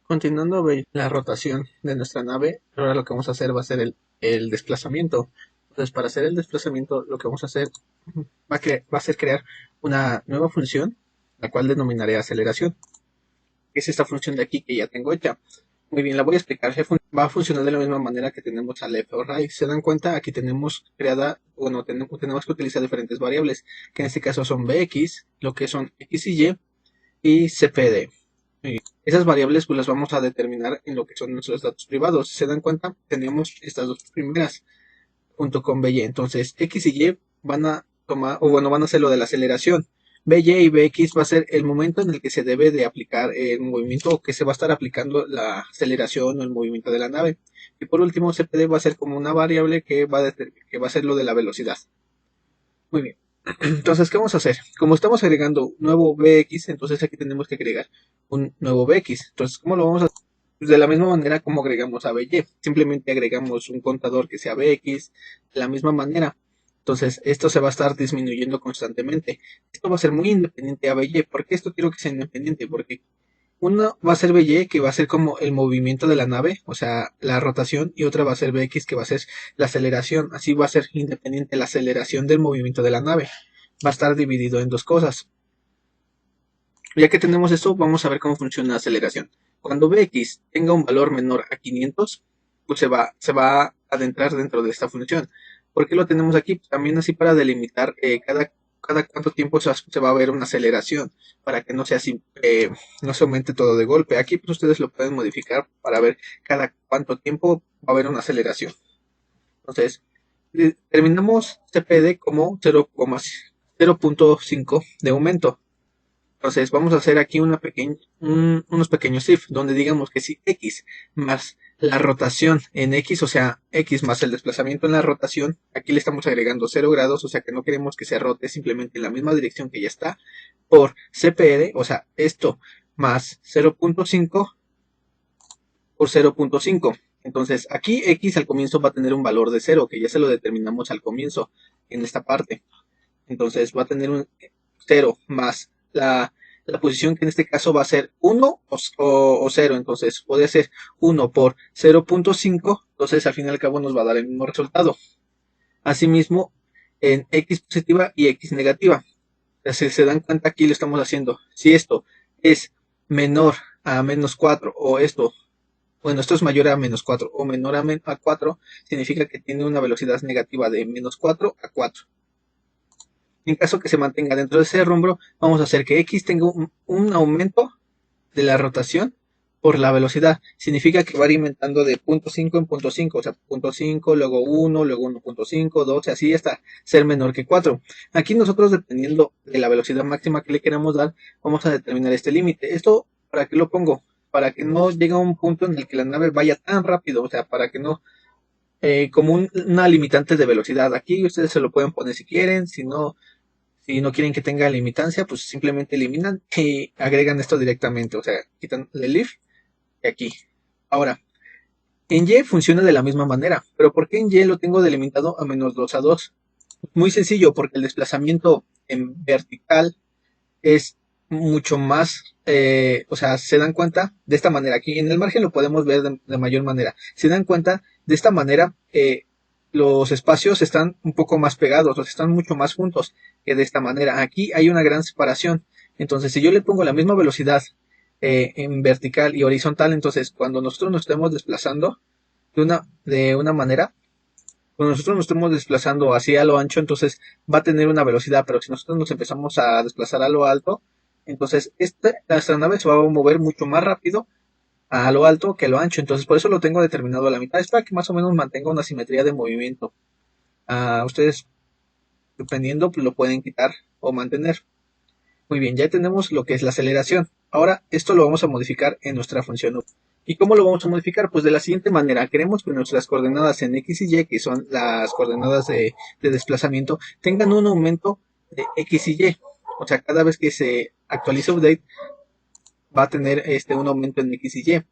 Continuando la rotación de nuestra nave, ahora lo que vamos a hacer va a ser el desplazamiento. Entonces, para hacer el desplazamiento, lo que vamos a hacer va a ser crear una nueva función, la cual denominaré aceleración. Es esta función de aquí que ya tengo hecha. Muy bien, la voy a explicar. Va a funcionar de la misma manera que tenemos al left o right. ¿Se dan cuenta? Aquí tenemos creada, bueno, tenemos que utilizar diferentes variables, que en este caso son bx, lo que son x y cpd. Esas variables pues las vamos a determinar en lo que son nuestros datos privados. Si se dan cuenta, tenemos estas dos primeras junto con BY. Entonces, X y Y van a tomar, o bueno, van a hacer lo de la aceleración. BY y BX va a ser el momento en el que se debe de aplicar el movimiento o que se va a estar aplicando la aceleración o el movimiento de la nave. Y por último, CPD va a ser como una variable que va a ser lo de la velocidad. Muy bien. Entonces, ¿qué vamos a hacer? Como estamos agregando un nuevo BX, entonces aquí tenemos que agregar un nuevo BX. Entonces, ¿cómo lo vamos a hacer? Pues de la misma manera como agregamos a BY. Simplemente agregamos un contador que sea BX de la misma manera. Entonces, esto se va a estar disminuyendo constantemente. Esto va a ser muy independiente a BY. ¿Por qué esto quiero que sea independiente? Porque uno va a ser BY, que va a ser como el movimiento de la nave, o sea, la rotación, y otra va a ser BX, que va a ser la aceleración. Así va a ser independiente la aceleración del movimiento de la nave. Va a estar dividido en dos cosas. Ya que tenemos esto, vamos a ver cómo funciona la aceleración. Cuando Bx tenga un valor menor a 500, pues se va a adentrar dentro de esta función. ¿Por qué lo tenemos aquí? Pues también así para delimitar cada cuánto tiempo se va a ver una aceleración, para que no sea así, no se aumente todo de golpe. Aquí pues ustedes lo pueden modificar para ver cada cuánto tiempo va a haber una aceleración. Entonces, terminamos CPD como 0,5 de aumento. Entonces vamos a hacer aquí unos pequeños if, donde digamos que si x más la rotación en x, o sea, x más el desplazamiento en la rotación, aquí le estamos agregando 0 grados, o sea que no queremos que se rote simplemente en la misma dirección que ya está, por CPR, o sea, esto más 0.5 por 0.5. Entonces aquí x al comienzo va a tener un valor de 0, que ya se lo determinamos al comienzo en esta parte. Entonces va a tener un 0 más la posición que en este caso va a ser 1 o 0. Entonces puede ser 1 por 0.5. Entonces al fin y al cabo nos va a dar el mismo resultado. Asimismo, en x positiva y x negativa. Si se dan cuenta, aquí lo estamos haciendo. Si esto es menor a menos 4 o esto, bueno, esto es mayor a menos 4 o menor a 4, significa que tiene una velocidad negativa de menos 4 a 4. En caso que se mantenga dentro de ese rumbo, vamos a hacer que x tenga un aumento de la rotación por la velocidad. Significa que va alimentando de 0.5 en 0.5, o sea, 0.5, luego 1, luego 1.5, 2, así hasta ser menor que 4. Aquí nosotros, dependiendo de la velocidad máxima que le queramos dar, vamos a determinar este límite. ¿Esto para qué lo pongo? Para que no llegue a un punto en el que la nave vaya tan rápido, o sea, para que no, como una limitante de velocidad. Aquí ustedes se lo pueden poner si quieren, si no quieren que tenga limitancia, pues simplemente eliminan y agregan esto directamente, o sea, quitan el if y aquí. Ahora, en Y funciona de la misma manera, pero ¿por qué en Y lo tengo delimitado a menos 2 a 2? Muy sencillo, porque el desplazamiento en vertical es mucho más, o sea, se dan cuenta de esta manera. Aquí en el margen lo podemos ver de mayor manera. Se dan cuenta de esta manera, los espacios están un poco más pegados, o sea, están mucho más juntos que de esta manera. Aquí hay una gran separación. Entonces, si yo le pongo la misma velocidad en vertical y horizontal, entonces cuando nosotros nos estemos desplazando de una manera, cuando nosotros nos estemos desplazando hacia lo ancho, entonces va a tener una velocidad, pero si nosotros nos empezamos a desplazar a lo alto, entonces esta nave se va a mover mucho más rápido a lo alto que a lo ancho. Entonces por eso lo tengo determinado a la mitad. Es para que más o menos mantenga una simetría de movimiento. Ustedes, dependiendo, pues lo pueden quitar o mantener. Muy bien, ya tenemos lo que es la aceleración. Ahora esto lo vamos a modificar en nuestra función U. ¿Y cómo lo vamos a modificar? Pues de la siguiente manera. Queremos que nuestras coordenadas en X y Y, que son las coordenadas de desplazamiento, tengan un aumento de X y Y. O sea, cada vez que se actualice update, va a tener un aumento en X y Y.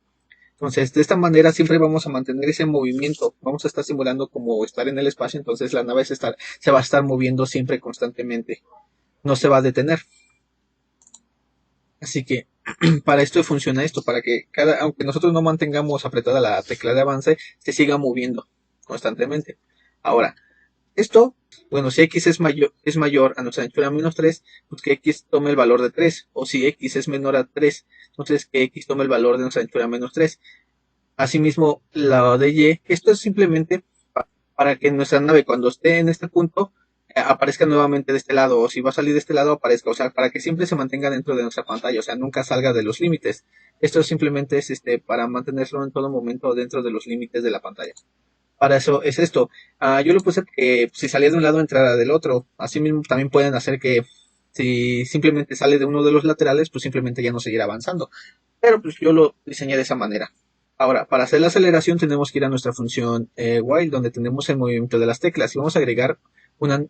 Entonces, de esta manera siempre vamos a mantener ese movimiento. Vamos a estar simulando como estar en el espacio, entonces la nave se va a estar moviendo siempre constantemente. No se va a detener. Así que Para esto funciona esto, para que aunque nosotros no mantengamos apretada la tecla de avance, se siga moviendo constantemente. Ahora, esto, bueno, si x es mayor a nuestra anchura menos 3, pues que x tome el valor de 3. O si x es menor a 3, entonces que x tome el valor de nuestra anchura menos 3. Asimismo, la de y, esto es simplemente para que nuestra nave cuando esté en este punto aparezca nuevamente de este lado, o si va a salir de este lado aparezca, o sea, para que siempre se mantenga dentro de nuestra pantalla, o sea, nunca salga de los límites. Esto simplemente es para mantenerlo en todo momento dentro de los límites de la pantalla. Para eso es esto. Yo lo puse que si salía de un lado entrara del otro. Asimismo también pueden hacer que si simplemente sale de uno de los laterales, pues simplemente ya no seguirá avanzando. Pero pues yo lo diseñé de esa manera. Ahora, para hacer la aceleración tenemos que ir a nuestra función while, donde tenemos el movimiento de las teclas y vamos a agregar una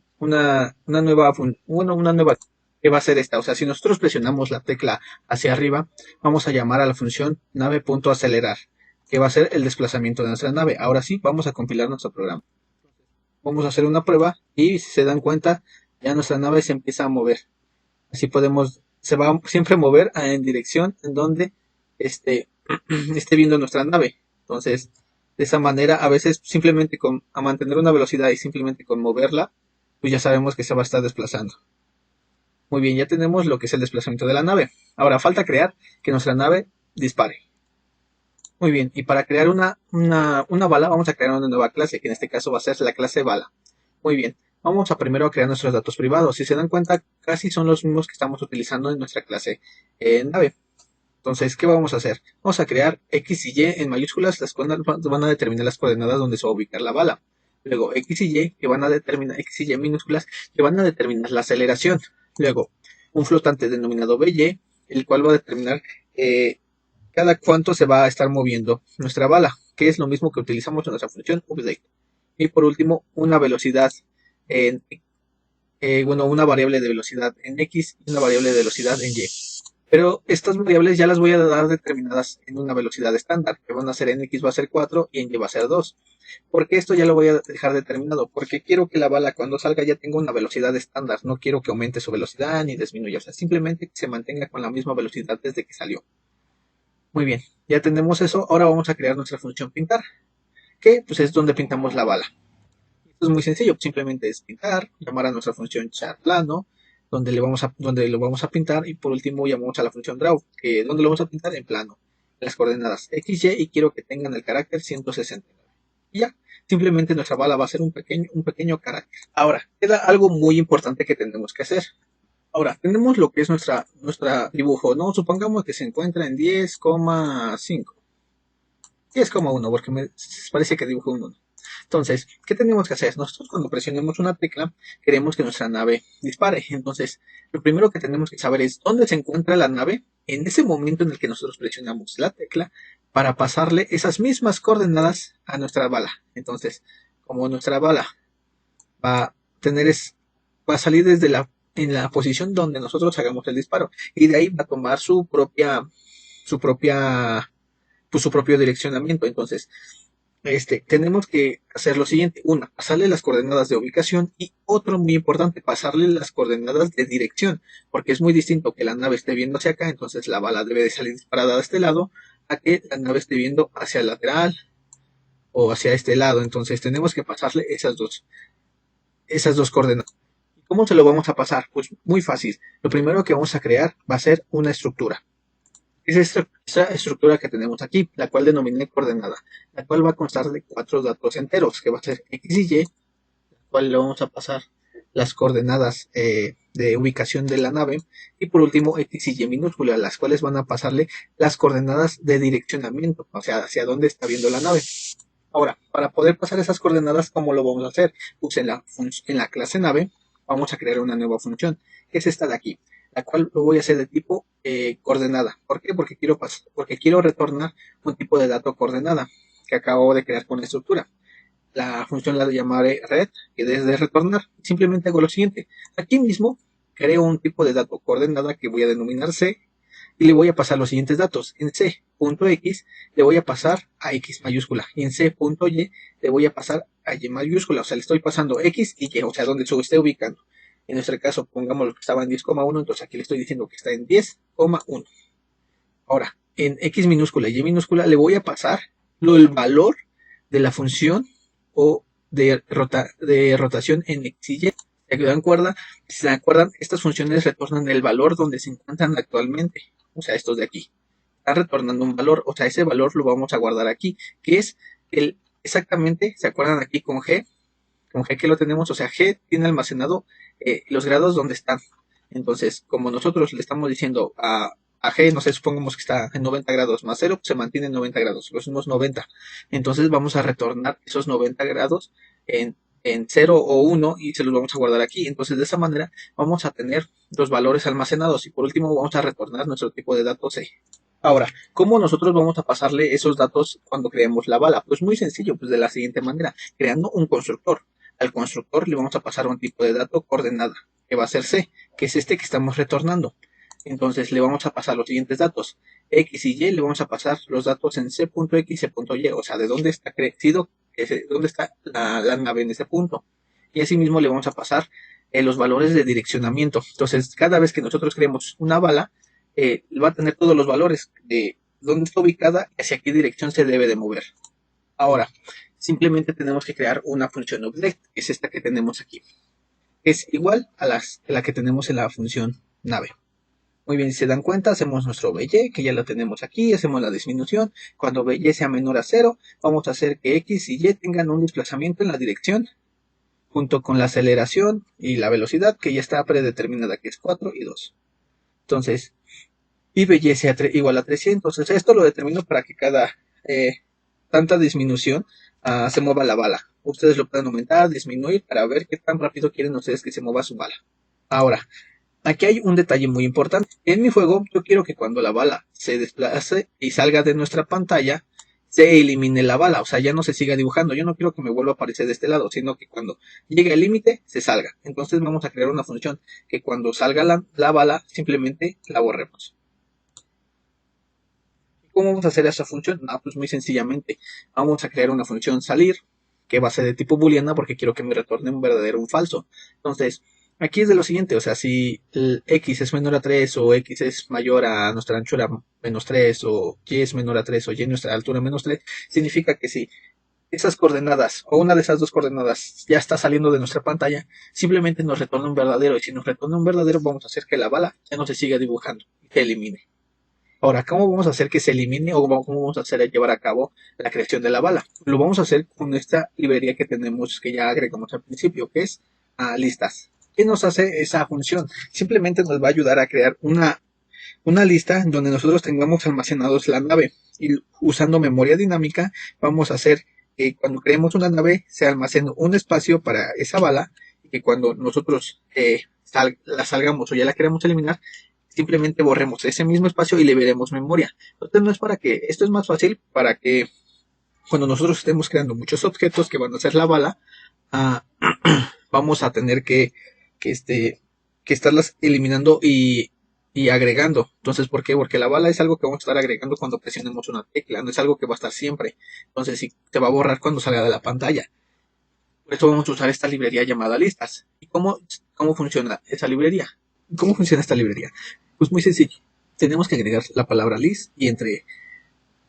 nueva una nueva que va a ser esta. O sea, si nosotros presionamos la tecla hacia arriba, vamos a llamar a la función nave.acelerar, que va a ser el desplazamiento de nuestra nave. Ahora sí, vamos a compilar nuestro programa. Vamos a hacer una prueba y si se dan cuenta, ya nuestra nave se empieza a mover. Así se va a siempre mover en dirección en donde esté viendo nuestra nave. Entonces, de esa manera, a veces simplemente a mantener una velocidad y simplemente con moverla, pues ya sabemos que se va a estar desplazando. Muy bien, ya tenemos lo que es el desplazamiento de la nave. Ahora falta crear que nuestra nave dispare. Muy bien, y para crear una bala vamos a crear una nueva clase, que en este caso va a ser la clase bala. Muy bien, vamos a primero crear nuestros datos privados. Si se dan cuenta, casi son los mismos que estamos utilizando en nuestra clase nave. Entonces, ¿qué vamos a hacer? Vamos a crear X y Y en mayúsculas, las cuales van a determinar las coordenadas donde se va a ubicar la bala. Luego X y Y, que van a determinar, X y Y minúsculas, que van a determinar la aceleración. Luego, un flotante denominado BY, el cual va a determinar cada cuánto se va a estar moviendo nuestra bala, que es lo mismo que utilizamos en nuestra función update. Y por último, una velocidad en, una variable de velocidad en X y una variable de velocidad en Y. Pero estas variables ya las voy a dar determinadas en una velocidad estándar, que van a ser en X va a ser 4 y en Y va a ser 2. ¿Por qué esto ya lo voy a dejar determinado? Porque quiero que la bala cuando salga ya tenga una velocidad estándar, no quiero que aumente su velocidad ni disminuya, o sea, simplemente que se mantenga con la misma velocidad desde que salió. Muy bien, ya tenemos eso, ahora vamos a crear nuestra función pintar, que pues es donde pintamos la bala. Esto es muy sencillo, simplemente es pintar, llamar a nuestra función charPlano, donde lo vamos a pintar, y por último llamamos a la función draw, que donde lo vamos a pintar en plano, las coordenadas x, y quiero que tengan el carácter 169. Y ya, simplemente nuestra bala va a ser un pequeño carácter. Ahora, queda algo muy importante que tenemos que hacer. Ahora, tenemos lo que es nuestra dibujo, ¿no? Supongamos que se encuentra en 10,5. 10,1, porque me parece que dibujo un 1. Entonces, ¿qué tenemos que hacer? Nosotros cuando presionemos una tecla, queremos que nuestra nave dispare. Entonces, lo primero que tenemos que saber es dónde se encuentra la nave en ese momento en el que nosotros presionamos la tecla para pasarle esas mismas coordenadas a nuestra bala. Entonces, como nuestra bala va a tener va a salir en la posición donde nosotros hagamos el disparo, y de ahí va a tomar su propia pues, su propio direccionamiento. Entonces, tenemos que hacer lo siguiente: una, pasarle las coordenadas de ubicación, y otro muy importante, pasarle las coordenadas de dirección, porque es muy distinto que la nave esté viendo hacia acá, entonces la bala debe de salir disparada de este lado, a que la nave esté viendo hacia el lateral o hacia este lado. Entonces tenemos que pasarle esas dos coordenadas. ¿Cómo se lo vamos a pasar? Pues muy fácil. Lo primero que vamos a crear va a ser una estructura. Es esa estructura que tenemos aquí, la cual denominé coordenada, la cual va a constar de 4 datos enteros, que va a ser x y y, la cual le vamos a pasar las coordenadas de ubicación de la nave, y por último x y y minúscula, las cuales van a pasarle las coordenadas de direccionamiento, o sea, hacia dónde está viendo la nave. Ahora, para poder pasar esas coordenadas, ¿cómo lo vamos a hacer? Pues en la clase nave vamos a crear una nueva función, que es esta de aquí, la cual lo voy a hacer de tipo coordenada. ¿Por qué? Porque quiero retornar un tipo de dato coordenada que acabo de crear con la estructura. La función la llamaré red, que desde retornar simplemente hago lo siguiente. Aquí mismo creo un tipo de dato coordenada que voy a denominar C, y le voy a pasar los siguientes datos. En C.x le voy a pasar a X mayúscula, y en C.y le voy a pasar a Y mayúscula. O sea, le estoy pasando X y Y, o sea, donde se esté ubicando. En nuestro caso, pongamos que estaba en 10,1, entonces aquí le estoy diciendo que está en 10,1. Ahora, en X minúscula y Y minúscula le voy a pasar el valor de la función o de rotación en X y Y. Si se acuerdan, estas funciones retornan el valor donde se encuentran actualmente. O sea, estos de aquí. Están retornando un valor. O sea, ese valor lo vamos a guardar aquí. Que es exactamente, ¿se acuerdan aquí con G? Con G que lo tenemos. O sea, G tiene almacenado los grados donde están. Entonces, como nosotros le estamos diciendo a G, no sé, supongamos que está en 90 grados más 0, se mantiene en 90 grados, los mismos 90. Entonces vamos a retornar esos 90 grados en 0 o 1 y se los vamos a guardar aquí. Entonces de esa manera vamos a tener los valores almacenados y por último vamos a retornar nuestro tipo de datos C. Ahora, ¿cómo nosotros vamos a pasarle esos datos cuando creemos la bala? Pues muy sencillo, pues de la siguiente manera, creando un constructor. Al constructor le vamos a pasar un tipo de dato coordenada, que va a ser C, que es este que estamos retornando. Entonces le vamos a pasar los siguientes datos. X y Y le vamos a pasar los datos en C.X y C.Y, o sea, de dónde está crecido, dónde está la nave en ese punto. Y asimismo le vamos a pasar los valores de direccionamiento. Entonces, cada vez que nosotros creemos una bala, va a tener todos los valores de dónde está ubicada y hacia qué dirección se debe de mover. Ahora, simplemente tenemos que crear una función object, que es esta que tenemos aquí. Es igual a la que tenemos en la función nave. Muy bien, si se dan cuenta, hacemos nuestro BY, que ya lo tenemos aquí, hacemos la disminución. Cuando BY sea menor a 0, vamos a hacer que X y Y tengan un desplazamiento en la dirección, junto con la aceleración y la velocidad, que ya está predeterminada, que es 4 y 2. Entonces, y BY sea igual a 300. Entonces, esto lo determino para que cada tanta disminución se mueva la bala. Ustedes lo pueden aumentar, disminuir, para ver qué tan rápido quieren ustedes que se mueva su bala. Ahora, aquí hay un detalle muy importante. En mi juego, yo quiero que cuando la bala se desplace y salga de nuestra pantalla, se elimine la bala. O sea, ya no se siga dibujando. Yo no quiero que me vuelva a aparecer de este lado, sino que cuando llegue al límite, se salga. Entonces vamos a crear una función que cuando salga la bala, simplemente la borremos. ¿Cómo vamos a hacer esa función? Pues muy sencillamente. Vamos a crear una función salir, que va a ser de tipo booleana, porque quiero que me retorne un verdadero o un falso. Entonces, aquí es de lo siguiente, o sea, si el X es menor a 3 o X es mayor a nuestra anchura menos 3 o Y es menor a 3 o Y nuestra altura menos 3, significa que si esas coordenadas o una de esas dos coordenadas ya está saliendo de nuestra pantalla, simplemente nos retorna un verdadero y si nos retorna un verdadero vamos a hacer que la bala ya no se siga dibujando y se elimine. Ahora, ¿cómo vamos a hacer que se elimine o cómo vamos a hacer llevar a cabo la creación de la bala? Lo vamos a hacer con esta librería que tenemos, que ya agregamos al principio, que es listas. ¿Qué nos hace esa función? Simplemente nos va a ayudar a crear una lista donde nosotros tengamos almacenados la nave. Y usando memoria dinámica, vamos a hacer que cuando creemos una nave se almacene un espacio para esa bala y que cuando nosotros la salgamos o ya la queremos eliminar, simplemente borremos ese mismo espacio y le veremos memoria. Entonces no es para que, esto es más fácil para que cuando nosotros estemos creando muchos objetos que van a ser la bala, vamos a tener que estarlas eliminando y agregando. Entonces, ¿por qué? Porque la bala es algo que vamos a estar agregando cuando presionemos una tecla, no es algo que va a estar siempre. Entonces, sí, te va a borrar cuando salga de la pantalla. Por eso vamos a usar esta librería llamada listas. ¿Y cómo funciona esa librería? ¿Cómo funciona esta librería? Pues muy sencillo. Tenemos que agregar la palabra list y entre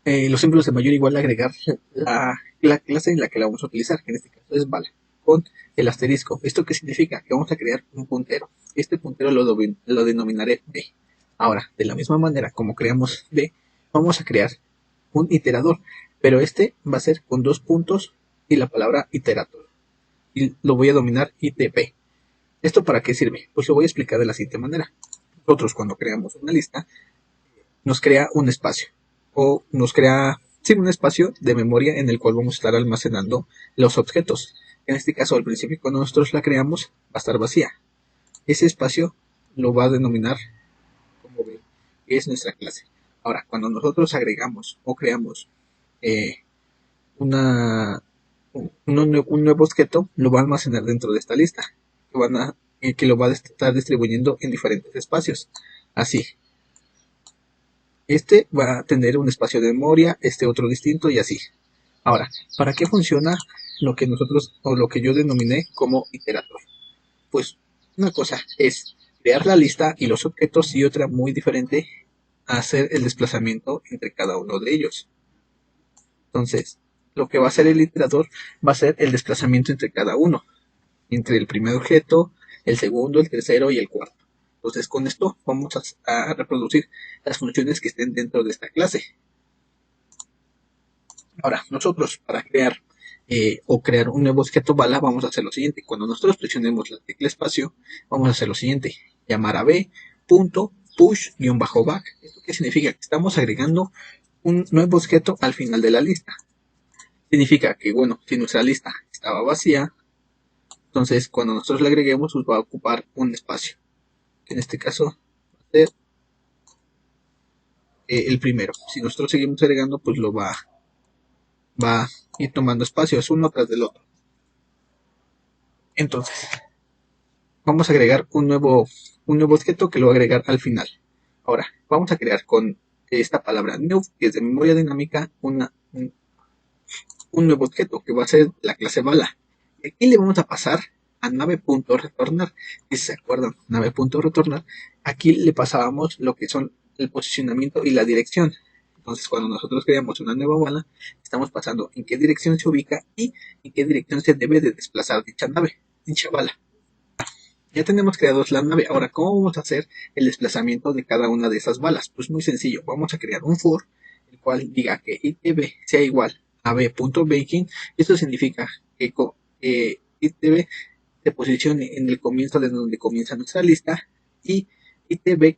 los símbolos de mayor o igual agregar la clase en la que la vamos a utilizar, que en este caso es bala, con el asterisco. ¿Esto qué significa? Que vamos a crear un puntero. Este puntero lo denominaré B. Ahora, de la misma manera como creamos B, vamos a crear un iterador, pero este va a ser con 2 puntos y la palabra iterator. Y lo voy a denominar ITP. ¿Esto para qué sirve? Pues lo voy a explicar de la siguiente manera. Nosotros cuando creamos una lista, nos crea un espacio o nos crea un espacio de memoria en el cual vamos a estar almacenando los objetos. En este caso, al principio, cuando nosotros la creamos, va a estar vacía. Ese espacio lo va a denominar como B, que es nuestra clase. Ahora, cuando nosotros agregamos o creamos un nuevo objeto, lo va a almacenar dentro de esta lista, que lo va a estar distribuyendo en diferentes espacios. Así. Este va a tener un espacio de memoria, este otro distinto y así. Ahora, ¿para qué funciona lo que nosotros o lo que yo denominé como iterator? Pues una cosa es crear la lista y los objetos y otra muy diferente a hacer el desplazamiento entre cada uno de ellos. Entonces, lo que va a hacer el iterador va a ser el desplazamiento entre cada uno, entre el primer objeto, el segundo, el tercero y el cuarto. Entonces, con esto vamos a reproducir las funciones que estén dentro de esta clase. Ahora, nosotros para crear crear un nuevo objeto bala, vamos a hacer lo siguiente. Cuando nosotros presionemos la tecla espacio, vamos a hacer lo siguiente. Llamar a b.push-back. ¿Esto qué significa? Que estamos agregando un nuevo objeto al final de la lista. Significa que, bueno, si nuestra lista estaba vacía, entonces cuando nosotros le agreguemos, pues va a ocupar un espacio. Que en este caso va a ser el primero. Si nosotros seguimos agregando, pues lo va a ir tomando espacios uno tras del otro. Entonces, vamos a agregar un nuevo objeto que lo va a agregar al final. Ahora, vamos a crear con esta palabra new, que es de memoria dinámica, un nuevo objeto que va a ser la clase bala. Y aquí le vamos a pasar a nave.retornar. Si se acuerdan, nave.retornar, aquí le pasábamos lo que son el posicionamiento y la dirección. Entonces, cuando nosotros creamos una nueva bala, estamos pasando en qué dirección se ubica y en qué dirección se debe de desplazar dicha bala. Ya tenemos creados la nave. Ahora, ¿cómo vamos a hacer el desplazamiento de cada una de esas balas? Pues muy sencillo. Vamos a crear un for, el cual diga que itb sea igual a b.baking. Esto significa que itb se posicione en el comienzo de donde comienza nuestra lista y itb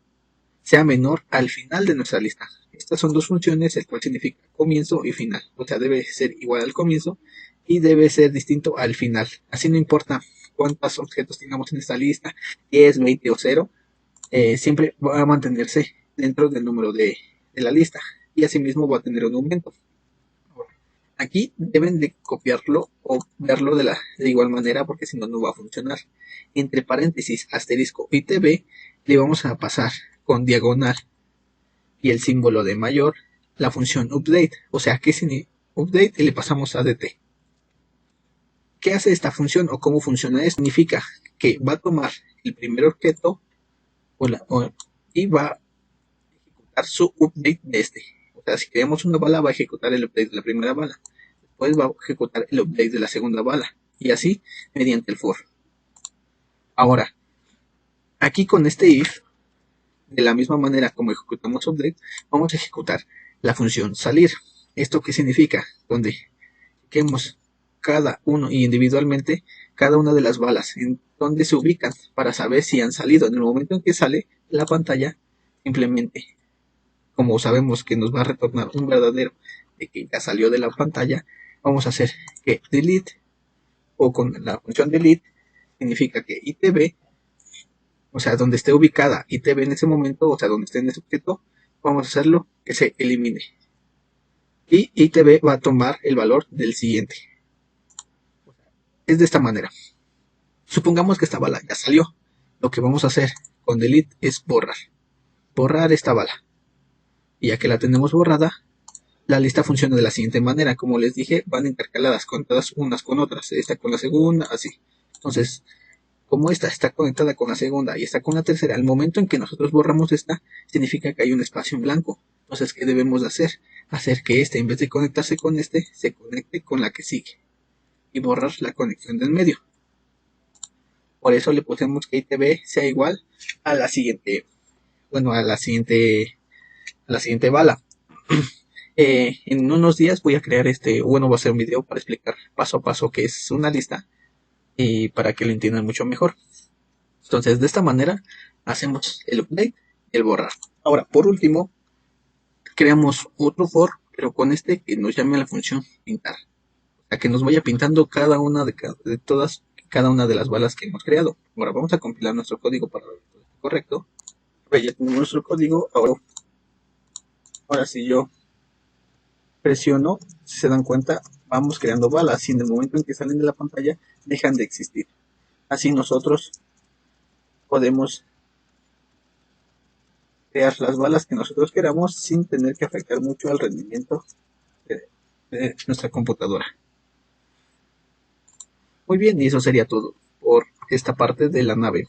sea menor al final de nuestra lista. Estas son dos funciones, el cual significa comienzo y final. O sea, debe ser igual al comienzo y debe ser distinto al final. Así no importa cuántos objetos tengamos en esta lista, 10, 20 o 0, siempre va a mantenerse dentro del número de la lista y asimismo va a tener un aumento. Aquí deben de copiarlo o verlo de igual manera porque si no, no va a funcionar. Entre paréntesis, asterisco itb le vamos a pasar con diagonal y el símbolo de mayor la función update. O sea, que sin update y le pasamos a dt. ¿Qué hace esta función o cómo funciona esto? Significa que va a tomar el primer objeto y va a ejecutar su update de este. O sea, si creamos una bala, va a ejecutar el update de la primera bala. Después va a ejecutar el update de la segunda bala. Y así mediante el for. Ahora, aquí con este if, de la misma manera como ejecutamos update, vamos a ejecutar la función salir. ¿Esto qué significa? Donde chequemos cada uno y individualmente cada una de las balas en donde se ubican para saber si han salido. En el momento en que sale la pantalla, simplemente, como sabemos que nos va a retornar un verdadero de que ya salió de la pantalla, vamos a hacer que delete, o con la función delete significa que itb, o sea, donde esté ubicada itb en ese momento, o sea, donde esté en ese objeto, vamos a hacerlo que se elimine. Y itb va a tomar el valor del siguiente. Es de esta manera. Supongamos que esta bala ya salió. Lo que vamos a hacer con delete es borrar esta bala. Y ya que la tenemos borrada, la lista funciona de la siguiente manera. Como les dije, van intercaladas conectadas unas con otras. Esta con la segunda, así. Entonces, como esta está conectada con la segunda y esta con la tercera, al momento en que nosotros borramos esta, significa que hay un espacio en blanco. Entonces, ¿qué debemos de hacer? Hacer que este, en vez de conectarse con este, se conecte con la que sigue. Y borrar la conexión del medio. Por eso le pusimos que itb sea igual a la siguiente, a la siguiente bala. En unos días voy a crear va a ser un video para explicar paso a paso qué es una lista y para que lo entiendan mucho mejor. Entonces, de esta manera hacemos el update y el borrar. Ahora, por último, creamos otro for, pero con que nos llame a la función pintar. O sea, que nos vaya pintando cada una cada una de las balas que hemos creado. Ahora vamos a compilar nuestro código para ver que esté correcto. Ya tenemos nuestro código. Ahora si yo presiono, si se dan cuenta, vamos creando balas y en el momento en que salen de la pantalla dejan de existir. Así nosotros podemos crear las balas que nosotros queramos sin tener que afectar mucho al rendimiento de nuestra computadora. Muy bien, y eso sería todo por esta parte de la nave.